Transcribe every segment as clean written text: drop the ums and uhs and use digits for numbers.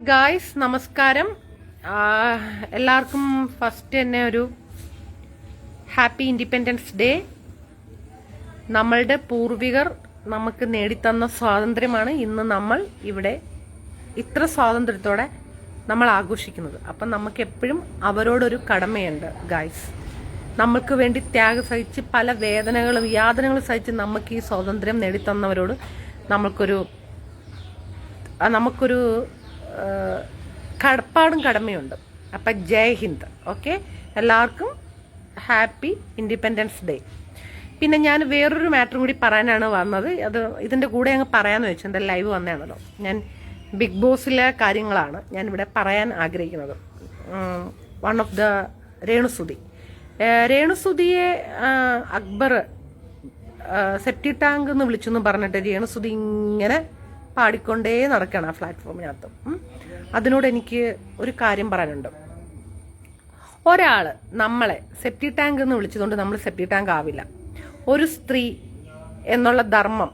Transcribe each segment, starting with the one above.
Guys നമസ്കാരം. എല്ലാവർക്കും first തന്നെ ഒരു ഹാപ്പി ഇൻഡിപെൻഡൻസ് ഡേ. നമ്മളുടെ പൂർവികർ നമുക്ക് നേടിത്തന്ന സ്വാതന്ത്ര്യമാണ് ഇന്ന് നമ്മൾ ഇവിടെ ഇത്ര സ്വാതന്ത്ര്യത്തോടെ നമ്മൾ ആഘോഷിക്കുന്നത്. അപ്പം നമുക്ക് എപ്പോഴും അവരോടൊരു കടമയുണ്ട് ഗായ്സ്. നമ്മൾക്ക് വേണ്ടി ത്യാഗം സഹിച്ച് പല വേദനകളും യാതനകളും സഹിച്ച് നമുക്ക് ഈ സ്വാതന്ത്ര്യം നേടിത്തന്നവരോട് നമുക്കൊരു കടപ്പാടും കടമയുണ്ട്. അപ്പം ജയ് ഹിന്ദ്. ഓക്കെ, എല്ലാവർക്കും ഹാപ്പി ഇൻഡിപെൻഡൻസ് ഡേ. പിന്നെ ഞാൻ വേറൊരു മാറ്ററും കൂടി പറയാനാണ് വന്നത്. ഇതിൻ്റെ കൂടെ അങ്ങ് പറയാമെന്ന് വെച്ചു. എൻ്റെ ലൈവ് വന്നതാണല്ലോ. ഞാൻ ബിഗ് ബോസിലെ കാര്യങ്ങളാണ് ഞാനിവിടെ പറയാൻ ആഗ്രഹിക്കുന്നത്. വൺ ഓഫ് ദ രേണുസുതിയെ അക്ബർ സെപ്റ്റി ടാങ്ക് എന്ന് വിളിച്ചെന്ന് പറഞ്ഞിട്ട് രേണുസുതി ഇങ്ങനെ പാടിക്കൊണ്ടേ നടക്കണം ആ പ്ലാറ്റ്ഫോമിനകത്ത്. അതിനോട് എനിക്ക് ഒരു കാര്യം പറയാനുണ്ട്. ഒരാള് നമ്മളെ സെപ്റ്റി ടാങ്ക് എന്ന് വിളിച്ചതുകൊണ്ട് നമ്മൾ സെപ്റ്റി ടാങ്ക് ആവില്ല. ഒരു സ്ത്രീ എന്നുള്ള ധർമ്മം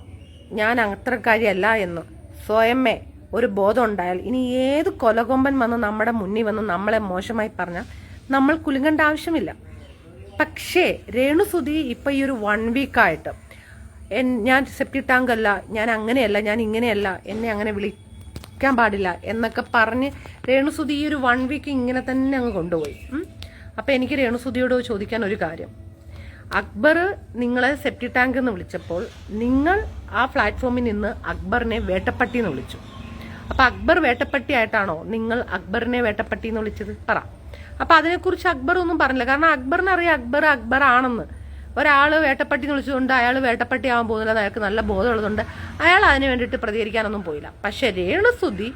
ഞാൻ അത്രക്കാരിയല്ല എന്ന് സ്വയമേ ഒരു ബോധം ഉണ്ടായാൽ ഇനി ഏത് കൊലകൊമ്പൻ വന്ന് നമ്മുടെ മുന്നിൽ വന്ന് നമ്മളെ മോശമായി പറഞ്ഞാൽ നമ്മൾ കുലുങ്ങേണ്ട ആവശ്യമില്ല. പക്ഷേ രേണുസുതി ഇപ്പൊ ഈ ഒരു 1 വീക്കായിട്ട് ഞാൻ സെപ്റ്റി ടാങ്ക് അല്ല, ഞാൻ അങ്ങനെയല്ല, ഞാൻ ഇങ്ങനെയല്ല, എന്നെ അങ്ങനെ വിളിക്കാൻ പാടില്ല എന്നൊക്കെ പറഞ്ഞ് രേണുസുതി ഈ ഒരു 1 വീക്ക് ഇങ്ങനെ തന്നെ അങ്ങ് കൊണ്ടുപോയി. അപ്പം എനിക്ക് രേണുസുതിയോട് ചോദിക്കാൻ ഒരു കാര്യം. അക്ബർ നിങ്ങളെ സെപ്റ്റി ടാങ്ക് എന്ന് വിളിച്ചപ്പോൾ നിങ്ങൾ ആ പ്ലാറ്റ്ഫോമിൽ നിന്ന് അക്ബറിനെ വേട്ടപ്പട്ടി എന്ന് വിളിച്ചു. അപ്പം അക്ബർ വേട്ടപ്പട്ടിയായിട്ടാണോ നിങ്ങൾ അക്ബറിനെ വേട്ടപ്പട്ടി എന്ന് വിളിച്ചത്? പറ. അപ്പം അതിനെക്കുറിച്ച് അക്ബർ ഒന്നും പറഞ്ഞില്ല. കാരണം അക്ബറിനറിയാം അക്ബർ ആണെന്ന്. ഒരാൾ വേട്ടപ്പട്ടി എന്ന് വിളിച്ചുകൊണ്ട് അയാൾ വേട്ടപ്പട്ടി ആവാൻ പോകുന്നില്ല, അയാൾക്ക് നല്ല ബോധമുള്ളതുകൊണ്ട് അയാൾ അതിന് വേണ്ടിയിട്ട് പ്രതികരിക്കാനൊന്നും പോയില്ല. പക്ഷെ രേണുസുതി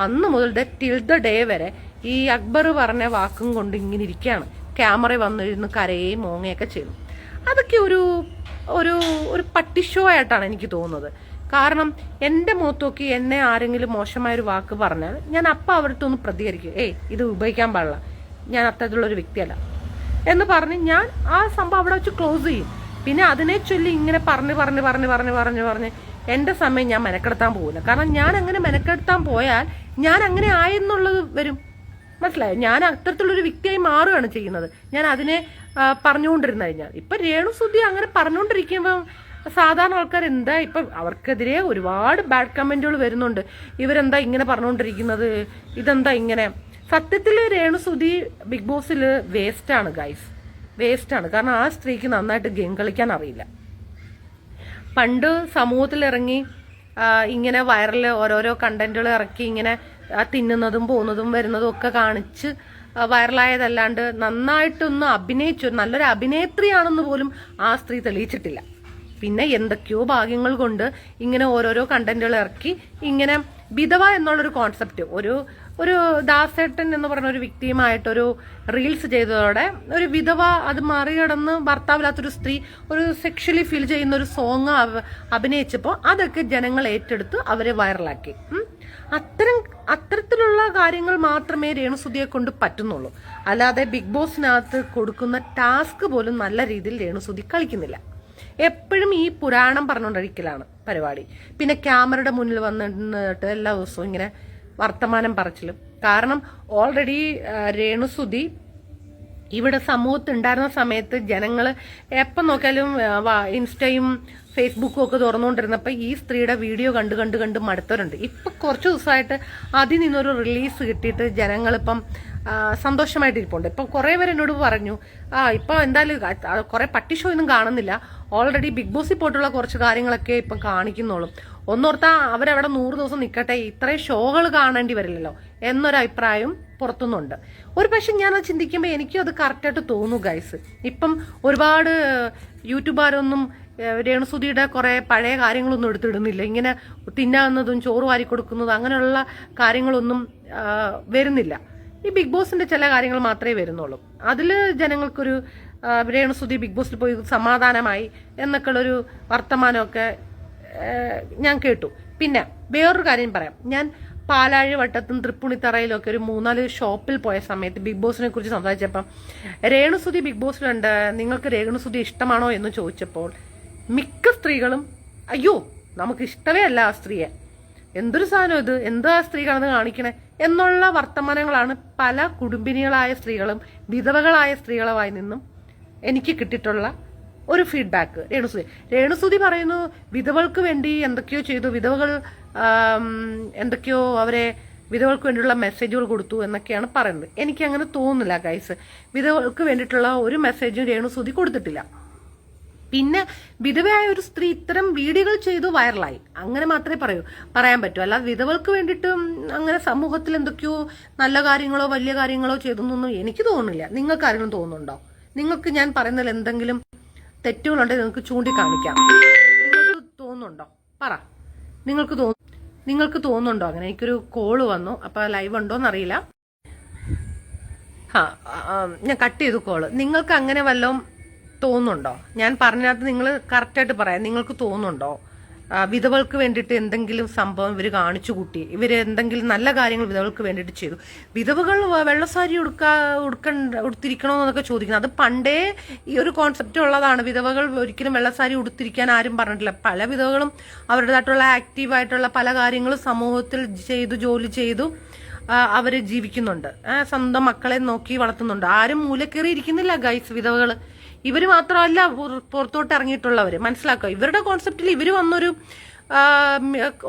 അന്ന് മുതൽ ടിൽ ദ ഡേ വരെ ഈ അക്ബർ പറഞ്ഞ വാക്കും കൊണ്ട് ഇങ്ങനെ ഇരിക്കുകയാണ്. ക്യാമറ വന്നിരുന്ന് കരയും മോങ്ങയൊക്കെ ചെയ്തു. അതൊക്കെ ഒരു ഒരു ഒരു പട്ടി ഷോ ആയിട്ടാണ് എനിക്ക് തോന്നുന്നത്. കാരണം എൻ്റെ മുഖത്ത് നോക്കി എന്നെ ആരെങ്കിലും മോശമായൊരു വാക്ക് പറഞ്ഞാൽ ഞാൻ അപ്പം അവരുടെ ഒന്ന് പ്രതികരിക്കും. ഇത് ഉപയോഗിക്കാൻ പാടില്ല, ഞാൻ അത്തരത്തിലുള്ളൊരു വ്യക്തിയല്ല എന്ന് പറഞ്ഞ് ഞാൻ ആ സംഭവം അവിടെ വെച്ച് ക്ലോസ് ചെയ്യും. പിന്നെ അതിനെ ചൊല്ലി ഇങ്ങനെ പറഞ്ഞ് എൻ്റെ സമയം ഞാൻ മെനക്കെടുത്താൻ പോകില്ല. കാരണം ഞാൻ അങ്ങനെ മെനക്കെടുത്താൻ പോയാൽ ഞാൻ അങ്ങനെ ആയെന്നുള്ളത് വരും. മനസ്സിലായോ? ഞാൻ അത്തരത്തിലുള്ളൊരു വ്യക്തിയായി മാറുകയാണ് ചെയ്യുന്നത്. ഞാൻ അതിനെ പറഞ്ഞുകൊണ്ടിരുന്നു കഴിഞ്ഞാൽ ഇപ്പൊ രേണുസുതി അങ്ങനെ പറഞ്ഞുകൊണ്ടിരിക്കുമ്പോൾ സാധാരണ ആൾക്കാർ എന്താ ഇപ്പം അവർക്കെതിരെ ഒരുപാട് ബാഡ് കമന്റുകൾ വരുന്നുണ്ട്. ഇവരെന്താ ഇങ്ങനെ പറഞ്ഞുകൊണ്ടിരിക്കുന്നത്, ഇതെന്താ ഇങ്ങനെ. സത്യത്തിൽ രേണുസുതി ബിഗ് ബോസിൽ വേസ്റ്റാണ് ഗൈസ്, വേസ്റ്റാണ്. കാരണം ആ സ്ത്രീക്ക് നന്നായിട്ട് ഗെയിം കളിക്കാൻ അറിയില്ല. പണ്ട് സമൂഹത്തിലിറങ്ങി ഇങ്ങനെ വൈറൽ ഓരോരോ കണ്ടന്റുകൾ ഇറക്കി ഇങ്ങനെ തിന്നുന്നതും പോകുന്നതും വരുന്നതും ഒക്കെ കാണിച്ച് വൈറലായതല്ലാണ്ട് നന്നായിട്ടൊന്ന് അഭിനയിച്ചു നല്ലൊരു അഭിനേത്രിയാണെന്ന് പോലും ആ സ്ത്രീ തെളിയിച്ചിട്ടില്ല. പിന്നെ എന്തൊക്കെയോ ഭാഗ്യങ്ങൾ കൊണ്ട് ഇങ്ങനെ ഓരോരോ കണ്ടന്റുകൾ ഇറക്കി ഇങ്ങനെ വിധവ എന്നുള്ളൊരു കോൺസെപ്റ്റ് ഒരു ദാസേട്ടൻ എന്ന് പറഞ്ഞ ഒരു വ്യക്തിയുമായിട്ടൊരു റീൽസ് ചെയ്തതോടെ ഒരു വിധവ അത് മറികടന്ന് ഭർത്താവില്ലാത്തൊരു സ്ത്രീ ഒരു സെക്ഷലി ഫീൽ ചെയ്യുന്ന ഒരു സോങ് അഭിനയിച്ചപ്പോൾ അതൊക്കെ ജനങ്ങൾ ഏറ്റെടുത്ത് അവരെ വൈറലാക്കി. അത്തരത്തിലുള്ള കാര്യങ്ങൾ മാത്രമേ രേണുസുതിയെ കൊണ്ട് പറ്റുന്നുള്ളൂ. അല്ലാതെ ബിഗ് ബോസിനകത്ത് കൊടുക്കുന്ന ടാസ്ക് പോലും നല്ല രീതിയിൽ രേണുസുതി കളിക്കുന്നില്ല. എപ്പോഴും ഈ പുരാണം പറഞ്ഞുകൊണ്ടിരിക്കലാണ് പരിപാടി. പിന്നെ ക്യാമറയുടെ മുന്നിൽ വന്നിട്ട് എല്ലാ ദിവസവും ഇങ്ങനെ വർത്തമാനം പറച്ചിലും. കാരണം ഓൾറെഡി രേണുസുതി ഇവിടെ സമൂഹത്തുണ്ടായിരുന്ന സമയത്ത് ജനങ്ങൾ എപ്പം നോക്കിയാലും ഇൻസ്റ്റയും ഫേസ്ബുക്കും ഒക്കെ തുറന്നുകൊണ്ടിരുന്നപ്പോൾ ഈ സ്ത്രീയുടെ വീഡിയോ കണ്ട് മടുത്തവരുണ്ട്. ഇപ്പം കുറച്ച് ദിവസമായിട്ട് അതിൽ നിന്നൊരു റിലീസ് കിട്ടിയിട്ട് ജനങ്ങളിപ്പം സന്തോഷമായിട്ടിരിപ്പുണ്ട്. ഇപ്പം കുറേ പേര് എന്നോട് പറഞ്ഞു ഇപ്പം എന്തായാലും കുറേ പട്ടി ഷോ ഒന്നും കാണുന്നില്ല, ഓൾറെഡി ബിഗ് ബോസിൽ പോയിട്ടുള്ള കുറച്ച് കാര്യങ്ങളൊക്കെ ഇപ്പം കാണിക്കുന്നുള്ളൂ. ഒന്നോർത്താ അവരവിടെ 100 ദിവസം നിൽക്കട്ടെ, ഇത്രയും ഷോകൾ കാണേണ്ടി വരില്ലല്ലോ എന്നൊരഭിപ്രായം പുറത്തുനിന്നുണ്ട്. ഒരു പക്ഷെ ഞാനത് ചിന്തിക്കുമ്പോൾ എനിക്കും അത് കറക്റ്റായിട്ട് തോന്നുന്നു ഗൈസ്. ഇപ്പം ഒരുപാട് യൂട്യൂബുകാരൊന്നും രേണുസുതിയുടെ കുറെ പഴയ കാര്യങ്ങളൊന്നും എടുത്തിടുന്നില്ല. ഇങ്ങനെ തിന്നാവുന്നതും ചോറ് വാരി കൊടുക്കുന്നതും അങ്ങനെയുള്ള കാര്യങ്ങളൊന്നും വരുന്നില്ല. ഈ ബിഗ് ബോസിന്റെ ചില കാര്യങ്ങൾ മാത്രമേ വരുന്നുള്ളൂ. അതിൽ ജനങ്ങൾക്കൊരു രേണുസുതി ബിഗ് ബോസിൽ പോയി സമാധാനമായി എന്നൊക്കെയുള്ളൊരു വർത്തമാനമൊക്കെ ഞാൻ കേട്ടു. പിന്നെ വേറൊരു കാര്യം പറയാം. ഞാൻ പാലാഴി വട്ടത്തും തൃപ്പുണിത്തറയിലും ഒക്കെ ഒരു 3-4 ഷോപ്പിൽ പോയ സമയത്ത് ബിഗ് ബോസിനെ കുറിച്ച് സംസാരിച്ചപ്പം രേണുസുതി ബിഗ് ബോസിലുണ്ട്, നിങ്ങൾക്ക് രേണുസുതി ഇഷ്ടമാണോ എന്ന് ചോദിച്ചപ്പോൾ മിക്ക സ്ത്രീകളും അയ്യോ നമുക്ക് ഇഷ്ടമേ അല്ല ആ സ്ത്രീയെ, എന്തൊരു സാധനം ഇത്, എന്താ സ്ത്രീ കടന്ന് കാണിക്കണേ എന്നുള്ള വർത്തമാനങ്ങളാണ് പല കുടുംബിനികളായ സ്ത്രീകളും വിധവകളായ സ്ത്രീകളുമായി നിന്നും എനിക്ക് കിട്ടിയിട്ടുള്ള ഒരു ഫീഡ്ബാക്ക്. രേണുസുതി പറയുന്നു വിധവകൾക്ക് വേണ്ടി എന്തൊക്കെയോ ചെയ്തു, വിധവകൾ എന്തൊക്കെയോ അവരെ വിധവകൾക്ക് വേണ്ടിയുള്ള മെസ്സേജുകൾ കൊടുത്തു എന്നൊക്കെയാണ് പറയുന്നത്. എനിക്ക് അങ്ങനെ തോന്നുന്നില്ല ഗൈസ്. വിധവകൾക്ക് വേണ്ടിയിട്ടുള്ള ഒരു മെസ്സേജും രേണുസുതി കൊടുത്തിട്ടില്ല. പിന്നെ വിധവയായ ഒരു സ്ത്രീ ഇത്തരം വീഡിയോകൾ ചെയ്തു വൈറലായി, അങ്ങനെ മാത്രമേ പറയാൻ പറ്റൂ. അല്ലാതെ വിധവകൾക്ക് വേണ്ടിയിട്ട് അങ്ങനെ സമൂഹത്തിൽ എന്തൊക്കെയോ നല്ല കാര്യങ്ങളോ വലിയ കാര്യങ്ങളോ ചെയ്തെന്നൊന്നും എനിക്ക് തോന്നുന്നില്ല. നിങ്ങൾക്ക് ആരെങ്കിലും തോന്നുന്നുണ്ടോ? നിങ്ങൾക്ക് ഞാൻ പറയുന്നതിൽ എന്തെങ്കിലും തെറ്റുകളുണ്ടെങ്കിൽ നിങ്ങൾക്ക് ചൂണ്ടിക്കാണിക്കാം. നിങ്ങൾക്ക് തോന്നുന്നുണ്ടോ? പറ. നിങ്ങൾക്ക് തോന്നുന്നുണ്ടോ അങ്ങനെ? എനിക്കൊരു കോള് വന്നു, അപ്പൊ ലൈവ് ഉണ്ടോന്നറിയില്ല. ഞാൻ കട്ട് ചെയ്തു കോള്. നിങ്ങൾക്ക് അങ്ങനെ വല്ലതും തോന്നുന്നുണ്ടോ? ഞാൻ പറഞ്ഞതിനകത്ത് നിങ്ങൾ കറക്റ്റായിട്ട് പറയാം. നിങ്ങൾക്ക് തോന്നുന്നുണ്ടോ വിധവകൾക്ക് വേണ്ടിയിട്ട് എന്തെങ്കിലും സംഭവം ഇവർ കാണിച്ചു കൂട്ടി, ഇവർ എന്തെങ്കിലും നല്ല കാര്യങ്ങൾ വിധവകൾക്ക് വേണ്ടിയിട്ട് ചെയ്തു? വിധവകൾ വെള്ളസാരി ഉടുത്തിരിക്കണമെന്നൊക്കെ ചോദിക്കുന്നത് അത് പണ്ടേ ഈ ഒരു കോൺസെപ്റ്റ് ഉള്ളതാണ്. വിധവകൾ ഒരിക്കലും വെള്ളസാരി ഉടുത്തിരിക്കാൻ ആരും പറഞ്ഞിട്ടില്ല. പല വിധവകളും അവരുടേതായിട്ടുള്ള ആക്റ്റീവായിട്ടുള്ള പല കാര്യങ്ങളും സമൂഹത്തിൽ ജോലി ചെയ്തു അവര് ജീവിക്കുന്നുണ്ട്. സ്വന്തം മക്കളെ നോക്കി വളർത്തുന്നുണ്ട്. ആരും മൂലക്കേറി ഇരിക്കുന്നില്ല ഗൈസ്. വിധവകള് ഇവര് മാത്രമല്ല പുറത്തോട്ട് ഇറങ്ങിയിട്ടുള്ളവര്. മനസ്സിലാക്കുക. ഇവരുടെ കോൺസെപ്റ്റിൽ ഇവര് വന്നൊരു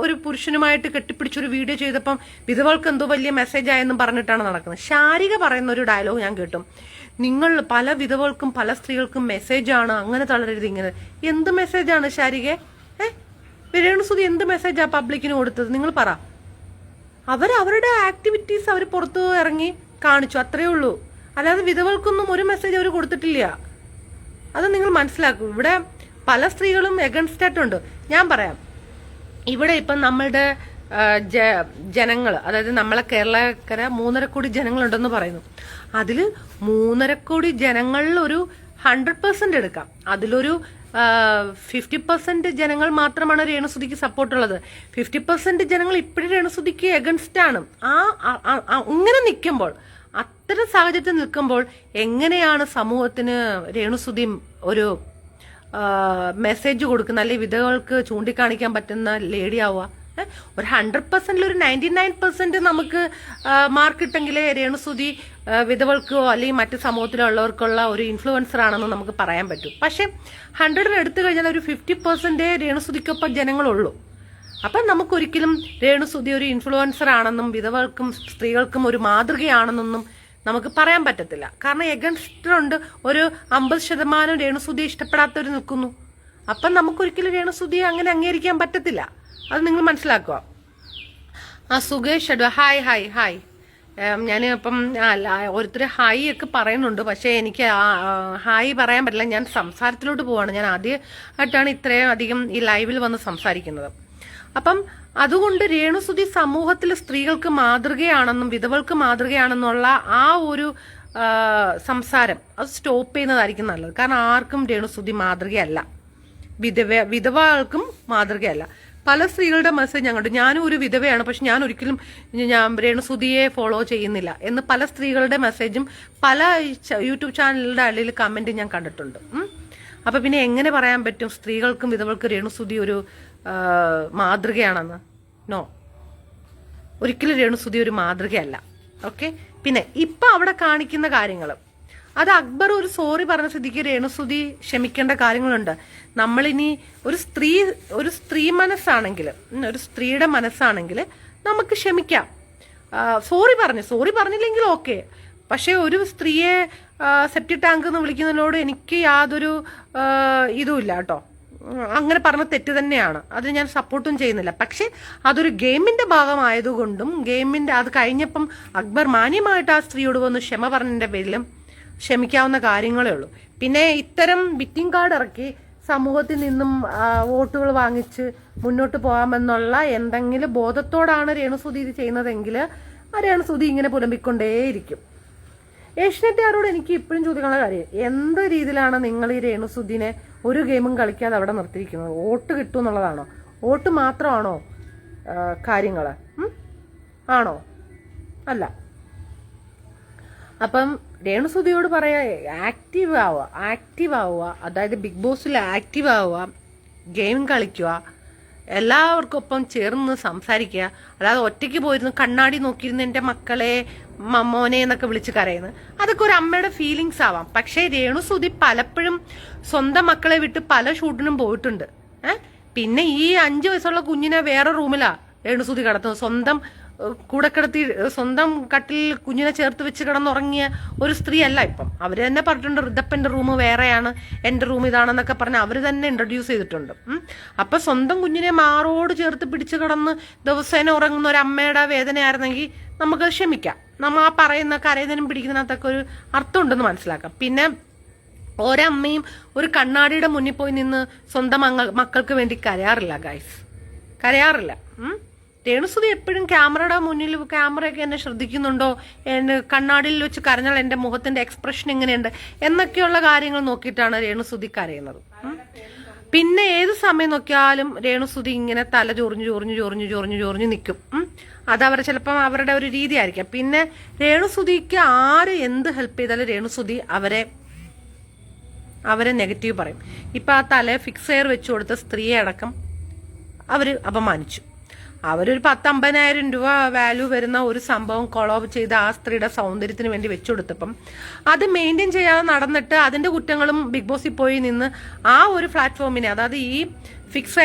ഒരു പുരുഷനുമായിട്ട് കെട്ടിപ്പിടിച്ചൊരു വീഡിയോ ചെയ്തപ്പം വിധവകൾക്ക് എന്തോ വലിയ മെസ്സേജ് ആയെന്നും പറഞ്ഞിട്ടാണ് നടക്കുന്നത്. ശാരിക പറയുന്ന ഒരു ഡയലോഗ് ഞാൻ കേട്ടു. നിങ്ങൾ പല വിധവകൾക്കും പല സ്ത്രീകൾക്കും മെസ്സേജാണ്, അങ്ങനെ തളരരുത് ഇങ്ങനെ. എന്ത് മെസ്സേജാണ് ശാരികെ? രേണുസുതി എന്ത് മെസ്സേജാ പബ്ലിക്കിന് കൊടുത്തത്? നിങ്ങൾ പറ. അവരുടെ ആക്ടിവിറ്റീസ് അവർ പുറത്തു ഇറങ്ങി കാണിച്ചു, അത്രേ ഉള്ളൂ. അല്ലാതെ വിധവകൾക്കൊന്നും ഒരു മെസ്സേജ് അവർ കൊടുത്തിട്ടില്ല. അത് നിങ്ങൾ മനസ്സിലാക്കൂ. ഇവിടെ പല സ്ത്രീകളും എഗൻസ്റ്റ് ആയിട്ടുണ്ട്. ഞാൻ പറയാം, ഇവിടെ ഇപ്പം നമ്മളുടെ ജനങ്ങൾ, അതായത് നമ്മളെ കേരളക്കര 3.5 കോടി ജനങ്ങളുണ്ടെന്ന് പറയുന്നു. അതിൽ 3.5 കോടി ജനങ്ങളിൽ ഒരു 100% എടുക്കാം. അതിലൊരു 50% ജനങ്ങൾ മാത്രമാണ് രേണുസുതിക്ക് സപ്പോർട്ടുള്ളത്. 50% ജനങ്ങൾ ഇപ്പോഴും രേണുസുതിക്ക് എഗൻസ്റ്റ് ആണ്. ഇങ്ങനെ നിൽക്കുമ്പോൾ, അത്തരം സാഹചര്യത്തിൽ നിൽക്കുമ്പോൾ എങ്ങനെയാണ് സമൂഹത്തിന് രേണുസുതി ഒരു മെസ്സേജ് കൊടുക്കുന്ന, അല്ലെങ്കിൽ വിധവകൾക്ക് ചൂണ്ടിക്കാണിക്കാൻ പറ്റുന്ന ലേഡി ആവുക? ഒരു 100%ൽ ഒരു 99% നമുക്ക് മാർക്ക് ഇട്ടെങ്കിലേ രേണുസുതി വിധവകൾക്കോ അല്ലെങ്കിൽ മറ്റ് സമൂഹത്തിലുള്ളവർക്കുള്ള ഒരു ഇൻഫ്ലുവൻസർ ആണെന്ന് നമുക്ക് പറയാൻ പറ്റും. പക്ഷെ 100 എടുത്തു കഴിഞ്ഞാൽ ഒരു 50% രേണുസുതിക്കൊപ്പം ജനങ്ങളുള്ളൂ. അപ്പം നമുക്കൊരിക്കലും രേണുസുതി ഒരു ഇൻഫ്ലുവൻസർ ആണെന്നും വിധവകൾക്കും സ്ത്രീകൾക്കും ഒരു മാതൃകയാണെന്നൊന്നും നമുക്ക് പറയാൻ പറ്റത്തില്ല. കാരണം എഗൻസ്റ്റുണ്ട് ഒരു 50% രേണുസുതിയെ ഇഷ്ടപ്പെടാത്തവർ നിൽക്കുന്നു. അപ്പം നമുക്കൊരിക്കലും രേണുസുതിയെ അങ്ങനെ അംഗീകരിക്കാൻ പറ്റത്തില്ല. അത് നിങ്ങൾ മനസ്സിലാക്കുക. സുകേഷ് ഹായ്. ഞാൻ ഇപ്പം ഓരോരുത്തർ ഹായ് ഒക്കെ പറയുന്നുണ്ട്. പക്ഷേ എനിക്ക് ഹായ് പറയാൻ പറ്റില്ല. ഞാൻ സംസാരത്തിലോട്ട് പോവാണ്. ഞാൻ ആദ്യമായിട്ടാണ് ഇത്രയും അധികം ഈ ലൈവിൽ വന്ന് സംസാരിക്കുന്നത്. അപ്പം അതുകൊണ്ട് രേണുസുതി സമൂഹത്തിൽ സ്ത്രീകൾക്ക് മാതൃകയാണെന്നും വിധവകൾക്ക് മാതൃകയാണെന്നുള്ള ആ ഒരു സംസാരം അത് സ്റ്റോപ്പ് ചെയ്യുന്നതായിരിക്കും നല്ലത്. കാരണം ആർക്കും രേണുസുതി മാതൃകയല്ല, വിധവകൾക്കും മാതൃകയല്ല. പല സ്ത്രീകളുടെ മെസ്സേജ് ഞാൻ കണ്ടു. ഞാനും ഒരു വിധവയാണ്, പക്ഷെ ഞാൻ ഒരിക്കലും രേണുസുതിയെ ഫോളോ ചെയ്യുന്നില്ല എന്ന് പല സ്ത്രീകളുടെ മെസ്സേജും പല യൂട്യൂബ് ചാനലുകളുടെ അടിയിൽ കമന്റ് ഞാൻ കണ്ടിട്ടുണ്ട്. അപ്പൊ പിന്നെ എങ്ങനെ പറയാൻ പറ്റും സ്ത്രീകൾക്കും വിധവകൾക്കും രേണുസുതി ഒരു മാതൃകയാണെന്ന്? നോ, ഒരിക്കലും രേണുസുതി ഒരു മാതൃകയല്ല. ഓക്കെ. പിന്നെ ഇപ്പൊ അവിടെ കാണിക്കുന്ന കാര്യങ്ങൾ അത് അക്ബർ ഒരു സോറി പറഞ്ഞ സ്ഥിതിക്ക് രേണുസുതി ക്ഷമിക്കേണ്ട കാര്യങ്ങളുണ്ട്. നമ്മളിനി ഒരു സ്ത്രീ മനസ്സാണെങ്കിൽ, ഒരു സ്ത്രീയുടെ മനസ്സാണെങ്കിൽ നമുക്ക് ക്ഷമിക്കാം. സോറി പറഞ്ഞില്ലെങ്കിൽ ഓക്കെ. പക്ഷെ ഒരു സ്ത്രീയെ സെപ്റ്റി ടാങ്ക് എന്ന് വിളിക്കുന്നതിനോട് എനിക്ക് യാതൊരു ഇതുമില്ല കേട്ടോ. അങ്ങനെ പറഞ്ഞ തെറ്റ് തന്നെയാണ്, അത് ഞാൻ സപ്പോർട്ടും ചെയ്യുന്നില്ല. പക്ഷെ അതൊരു ഗെയിമിന്റെ ഭാഗമായതുകൊണ്ടും ഗെയിമിന്റെ അത് കഴിഞ്ഞപ്പം അക്ബർ മാന്യമായിട്ട് ആ സ്ത്രീയോട് വന്ന് ക്ഷമ പറഞ്ഞതിന്റെ പേരിലും ക്ഷമിക്കാവുന്ന കാര്യങ്ങളേ ഉള്ളൂ. പിന്നെ ഇത്തരം ബിറ്റിംഗ് കാർഡ് ഇറക്കി സമൂഹത്തിൽ നിന്നും വോട്ടുകൾ വാങ്ങിച്ച് മുന്നോട്ട് പോകാമെന്നുള്ള എന്തെങ്കിലും ബോധത്തോടാണ് രേണുസുതി ഇത് ചെയ്യുന്നതെങ്കിൽ ആ രേണുസുതി ഇങ്ങനെ പുലമ്പിക്കൊണ്ടേയിരിക്കും. ഏഷ്യനെറ്റുകാരോട് എനിക്ക് ഇപ്പോഴും ചോദിക്കാനുള്ള കാര്യം, എന്ത് രീതിയിലാണ് നിങ്ങൾ ഈ രേണുസുദിനെ ഒരു ഗെയിമും കളിക്കാതെ അവിടെ നിർത്തിയിരിക്കുന്നത്? വോട്ട് കിട്ടും എന്നുള്ളതാണോ? വോട്ട് മാത്രമാണോ കാര്യങ്ങൾ? ആണോ? അല്ല. അപ്പം രേണുസുതിയോട് പറയാ, ആക്റ്റീവ് ആവുക. അതായത് ബിഗ് ബോസിൽ ആക്റ്റീവ് ആവുക, ഗെയിം കളിക്കുക, എല്ലാവർക്കൊപ്പം ചേർന്ന് സംസാരിക്കുക. അല്ലാതെ ഒറ്റയ്ക്ക് പോയിരുന്നു കണ്ണാടി നോക്കിയിരുന്ന് എൻ്റെ മക്കളെ മോനെ എന്നൊക്കെ വിളിച്ച് കരയുന്നത്, അതൊക്കെ ഒരു അമ്മയുടെ ഫീലിങ്സ് ആവാം. പക്ഷേ രേണുസുതി പലപ്പോഴും സ്വന്തം മക്കളെ വിട്ട് പല ഷൂട്ടിനും പോയിട്ടുണ്ട്. പിന്നെ ഈ 5 വയസ്സുള്ള കുഞ്ഞിനെ വേറെ റൂമിലാ രേണുസുതി കിടത്തുന്നത്. സ്വന്തം കൂടെ കിടത്തി സ്വന്തം കട്ടിൽ കുഞ്ഞിനെ ചേർത്ത് വെച്ച് കിടന്നുറങ്ങിയ ഒരു സ്ത്രീ അല്ല ഇപ്പം. അവര് തന്നെ പറഞ്ഞിട്ടുണ്ട് ഋതപ്പന്റെ റൂം വേറെയാണ്, എന്റെ റൂം ഇതാണെന്നൊക്കെ പറഞ്ഞ് അവര് തന്നെ ഇൻട്രൊഡ്യൂസ് ചെയ്തിട്ടുണ്ട്. അപ്പൊ സ്വന്തം കുഞ്ഞിനെ മാറോട് ചേർത്ത് പിടിച്ചു കിടന്ന് ദിവസേന ഉറങ്ങുന്ന ഒരു അമ്മയുടെ വേദനയായിരുന്നെങ്കിൽ നമുക്ക് ക്ഷമിക്കാം. നമ്മൾ ആ പറയുന്ന കരയുന്നതിനും പിടിക്കുന്നതിനകത്തൊക്കെ ഒരു അർത്ഥമുണ്ടെന്ന് മനസ്സിലാക്കാം. പിന്നെ ഒരമ്മയും ഒരു കണ്ണാടിയുടെ മുന്നിൽ പോയി നിന്ന് സ്വന്തം മക്കൾക്ക് വേണ്ടി കരയാറില്ല ഗൈസ്, കരയാറില്ല. രേണുസുതി എപ്പോഴും ക്യാമറയുടെ മുന്നിൽ ക്യാമറയൊക്കെ എന്നെ ശ്രദ്ധിക്കുന്നുണ്ടോ, എന്നെ കണ്ണാടിയിൽ വെച്ച് കരഞ്ഞാൽ എൻ്റെ മുഖത്തിന്റെ എക്സ്പ്രഷൻ എങ്ങനെയുണ്ട് എന്നൊക്കെയുള്ള കാര്യങ്ങൾ നോക്കിയിട്ടാണ് രേണുസുതി കരയുന്നത്. പിന്നെ ഏത് സമയം നോക്കിയാലും രേണുസുതി ഇങ്ങനെ തല ചൊറിഞ്ഞു നിൽക്കും. അതവർ ചിലപ്പം അവരുടെ ഒരു രീതി ആയിരിക്കാം. പിന്നെ രേണുസുതിക്ക് ആര് എന്ത് ഹെൽപ്പ് ചെയ്താലും രേണുസുതി അവരെ നെഗറ്റീവ് പറയും. ഇപ്പൊ ആ തല ഫിക്സ് എയർ വെച്ചു കൊടുത്ത സ്ത്രീയെ അടക്കം അവര് അപമാനിച്ചു. അവരൊരു 10-50,000 രൂപ വാല്യൂ വരുന്ന ഒരു സംഭവം കൊളോബ് ചെയ്ത് ആ സ്ത്രീയുടെ സൗന്ദര്യത്തിന് വേണ്ടി വെച്ചുകൊടുത്തപ്പം അത് മെയിൻറ്റെയിൻ ചെയ്യാതെ നടന്നിട്ട് അതിന്റെ കുറ്റങ്ങളും ബിഗ് ബോസിൽ പോയി നിന്ന് ആ ഒരു പ്ലാറ്റ്ഫോമിനെ, അതായത് ഈ ഫിക്സ്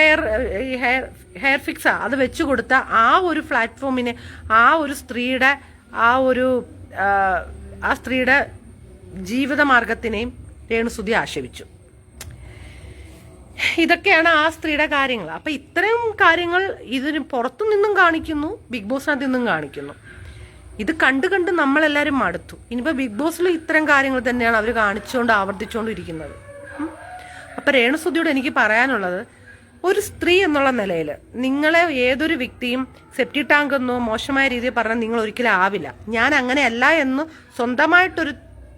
ഹെയർ ഫിക്സാ അത് വെച്ചു കൊടുത്ത ആ ഒരു പ്ലാറ്റ്ഫോമിനെ, ആ ഒരു സ്ത്രീയുടെ ആ സ്ത്രീയുടെ ജീവിതമാർഗത്തിനെയും രേണുസുതി ആക്ഷേപിച്ചു. ഇതൊക്കെയാണ് ആ സ്ത്രീയുടെ കാര്യങ്ങൾ. അപ്പൊ ഇത്രയും കാര്യങ്ങൾ ഇതിന് പുറത്തു നിന്നും കാണിക്കുന്നു, ബിഗ് ബോസിനകത്ത് നിന്നും കാണിക്കുന്നു. ഇത് കണ്ട് നമ്മളെല്ലാരും മടുത്തു. ഇനിയിപ്പോ ബിഗ് ബോസിൽ ഇത്തരം കാര്യങ്ങൾ തന്നെയാണ് അവർ ആവർത്തിച്ചുകൊണ്ടിരിക്കുന്നത്. അപ്പൊ രേണുസുതിയോട് എനിക്ക് പറയാനുള്ളത്, ഒരു സ്ത്രീ എന്നുള്ള നിലയിൽ നിങ്ങളെ ഏതൊരു വ്യക്തിയും സെപ്റ്റി ടാങ്ക് എന്നോ മോശമായ രീതിയിൽ പറഞ്ഞാൽ നിങ്ങൾ ഒരിക്കലും ആവില്ല. ഞാൻ അങ്ങനെയല്ല എന്ന് സ്വന്തമായിട്ടൊരു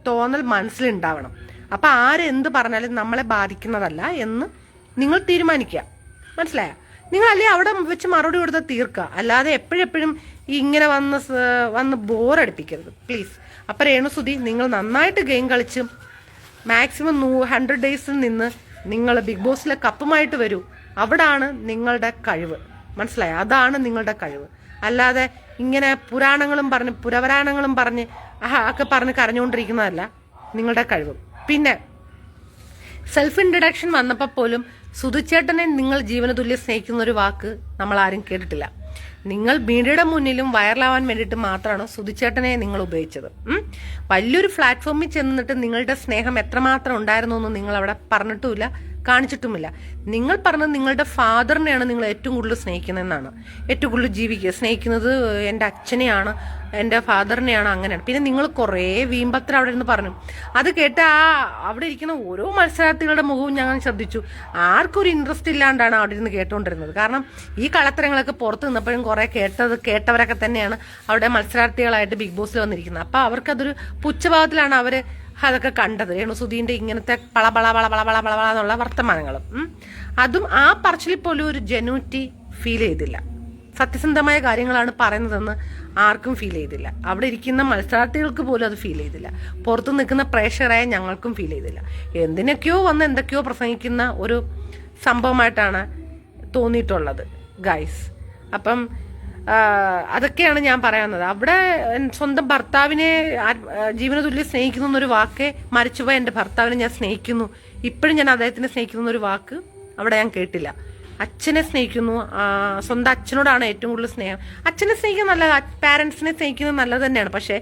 തോന്നൽ മനസ്സിലുണ്ടാവണം. അപ്പൊ ആരെന്ത് പറഞ്ഞാലും നമ്മളെ ബാധിക്കുന്നതല്ല എന്ന് നിങ്ങൾ തീരുമാനിക്കുക. മനസ്സിലായ? നിങ്ങൾ അല്ലേ അവിടെ വെച്ച് മറുപടി കൊടുത്താൽ തീർക്കുക, അല്ലാതെ എപ്പോഴെപ്പോഴും ഇങ്ങനെ വന്ന് ബോറടിപ്പിക്കരുത് പ്ലീസ്. അപ്പൊ രേണുസുതി, നിങ്ങൾ നന്നായിട്ട് ഗെയിം കളിച്ച് മാക്സിമം 100 ഡേയ്സിൽ നിന്ന് നിങ്ങൾ ബിഗ് ബോസിലെ കപ്പുമായിട്ട് വരൂ. അവിടാണ് നിങ്ങളുടെ കഴിവ്. മനസ്സിലായ? അതാണ് നിങ്ങളുടെ കഴിവ്. അല്ലാതെ ഇങ്ങനെ പുരവരാണങ്ങളും പറഞ്ഞ് ഒക്കെ പറഞ്ഞ് കരഞ്ഞുകൊണ്ടിരിക്കുന്നതല്ല നിങ്ങളുടെ കഴിവ്. പിന്നെ സെൽഫ് ഇൻട്രഡക്ഷൻ വന്നപ്പോൾ പോലും സുധിച്ചേട്ടനെ നിങ്ങൾ ജീവന തുല്യം സ്നേഹിക്കുന്ന ഒരു വാക്ക് നമ്മൾ ആരും കേട്ടിട്ടില്ല. നിങ്ങൾ മീഡിയയുടെ മുന്നിലും വൈറലാവാൻ വേണ്ടിയിട്ട് മാത്രമാണ് സുധിച്ചേട്ടനെ നിങ്ങൾ ഉപയോഗിച്ചത്. വലിയൊരു പ്ലാറ്റ്ഫോമിൽ ചെന്നിട്ട് നിങ്ങളുടെ സ്നേഹം എത്രമാത്രം ഉണ്ടായിരുന്നു എന്ന് നിങ്ങൾ അവിടെ പറഞ്ഞിട്ടുമില്ല, കാണിച്ചിട്ടുമില്ല. നിങ്ങൾ പറഞ്ഞത് നിങ്ങളുടെ ഫാദറിനെയാണ് നിങ്ങൾ ഏറ്റവും കൂടുതൽ സ്നേഹിക്കുന്നതെന്നാണ്. ഏറ്റവും കൂടുതൽ സ്നേഹിക്കുന്നത് എൻ്റെ അച്ഛനെയാണ്, എൻ്റെ ഫാദറിനെയാണ്, അങ്ങനെയാണ്. പിന്നെ നിങ്ങൾ കുറേ വീമ്പത്ര അവിടെ ഇരുന്ന് പറഞ്ഞു. അത് കേട്ട് അവിടെ ഇരിക്കുന്ന ഓരോ മത്സരാർത്ഥികളുടെ മുഖവും ഞങ്ങൾ ശ്രദ്ധിച്ചു. ആർക്കും ഒരു ഇൻട്രസ്റ്റ് ഇല്ലാണ്ടാണ് അവിടെ ഇരുന്ന് കേട്ടുകൊണ്ടിരുന്നത്. കാരണം ഈ കളത്തരങ്ങളൊക്കെ പുറത്ത് നിന്നപ്പോഴും കുറെ കേട്ടവരൊക്കെ തന്നെയാണ് അവിടെ മത്സരാർത്ഥികളായിട്ട് ബിഗ് ബോസിൽ വന്നിരിക്കുന്നത്. അപ്പൊ അവർക്കതൊരു പുച്ഛഭാവത്തിലാണ് അവര് അതൊക്കെ കണ്ടത്. രേണുസുധീന്റെ ഇങ്ങനത്തെ പള എന്നുള്ള വർത്തമാനങ്ങളും അതും ആ പറച്ചിലിൽ പോലും ഒരു ജെന്യൂറ്റി ഫീൽ ചെയ്തില്ല. സത്യസന്ധമായ കാര്യങ്ങളാണ് പറയുന്നതെന്ന് ആർക്കും ഫീൽ ചെയ്തില്ല. അവിടെ ഇരിക്കുന്ന മത്സരാർത്ഥികൾക്ക് പോലും അത് ഫീൽ ചെയ്തില്ല. പുറത്തു നിൽക്കുന്ന പ്രേക്ഷകരായ ഞങ്ങൾക്കും ഫീൽ ചെയ്തില്ല. എന്തൊക്കെയോ പ്രസംഗിക്കുന്ന ഒരു സംഭവമായിട്ടാണ് തോന്നിയിട്ടുള്ളത് ഗൈസ്. അപ്പം അതൊക്കെയാണ് ഞാൻ പറയാവുന്നത്. അവിടെ സ്വന്തം ഭർത്താവിനെ ജീവന തുല്യം സ്നേഹിക്കുന്നു എന്നൊരു വാക്ക്, മരിച്ചുപോയ എൻ്റെ ഭർത്താവിനെ ഞാൻ സ്നേഹിക്കുന്നു, ഇപ്പോഴും ഞാൻ അദ്ദേഹത്തിനെ സ്നേഹിക്കുന്നു എന്നൊരു വാക്ക് അവിടെ ഞാൻ കേട്ടില്ല. അച്ഛനെ സ്നേഹിക്കുന്നു, സ്വന്തം അച്ഛനോടാണ് ഏറ്റവും കൂടുതൽ സ്നേഹം. അച്ഛനെ സ്നേഹിക്കുന്നത് നല്ലത്, പാരന്റ്സിനെ സ്നേഹിക്കുന്നത് നല്ലത് തന്നെയാണ്. പക്ഷെ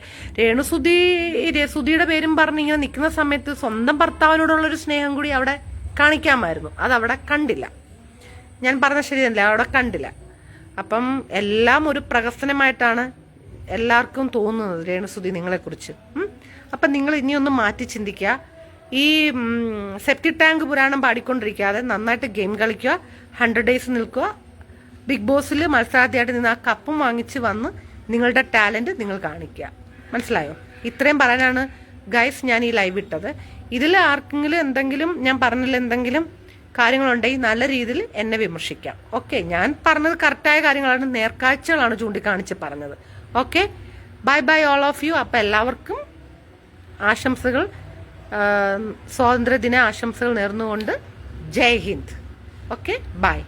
സുധിയുടെ പേരും പറഞ്ഞ് ഇങ്ങനെ നിൽക്കുന്ന സമയത്ത് സ്വന്തം ഭർത്താവിനോടുള്ളൊരു സ്നേഹം കൂടി അവിടെ കാണിക്കാമായിരുന്നു. അതവിടെ കണ്ടില്ല. ഞാൻ പറഞ്ഞ ശരിയല്ല, അവിടെ കണ്ടില്ല. അപ്പം എല്ലാം ഒരു പ്രഹസനമായിട്ടാണ് എല്ലാവർക്കും തോന്നുന്നത് രേണുസുധി നിങ്ങളെക്കുറിച്ച്. അപ്പം നിങ്ങൾ ഇനിയൊന്ന് മാറ്റി ചിന്തിക്കുക. ഈ സെപ്റ്റി ടാങ്ക് പുരാണം പാടിക്കൊണ്ടിരിക്കാതെ നന്നായിട്ട് ഗെയിം കളിക്കുക, 100 ഡേയ്സ് നിൽക്കുക, ബിഗ് ബോസിൽ മത്സരാർത്ഥിയായിട്ട് നിന്ന് ആ കപ്പും വാങ്ങിച്ച് വന്ന് നിങ്ങളുടെ ടാലന്റ് നിങ്ങൾ കാണിക്കുക. മനസ്സിലായോ? ഇത്രയും പറയാനാണ് ഗൈസ് ഞാൻ ഈ ലൈവ് ഇട്ടത്. ഇതിൽ ആർക്കെങ്കിലും എന്തെങ്കിലും ഞാൻ പറഞ്ഞില്ല എന്തെങ്കിലും കാര്യങ്ങളുണ്ടെങ്കിൽ നല്ല രീതിയിൽ എന്നെ വിമർശിക്കാം. ഓക്കെ, ഞാൻ പറഞ്ഞത് കറക്റ്റായ കാര്യങ്ങളാണ്, നേർക്കാഴ്ചകളാണ് ചൂണ്ടിക്കാണിച്ച് പറഞ്ഞത്. Okay, bye all of you. അപ്പം എല്ലാവർക്കും ആശംസകൾ, സ്വാതന്ത്ര്യദിന ആശംസകൾ നേർന്നുകൊണ്ട് ജയ് ഹിന്ദ്. Okay, by.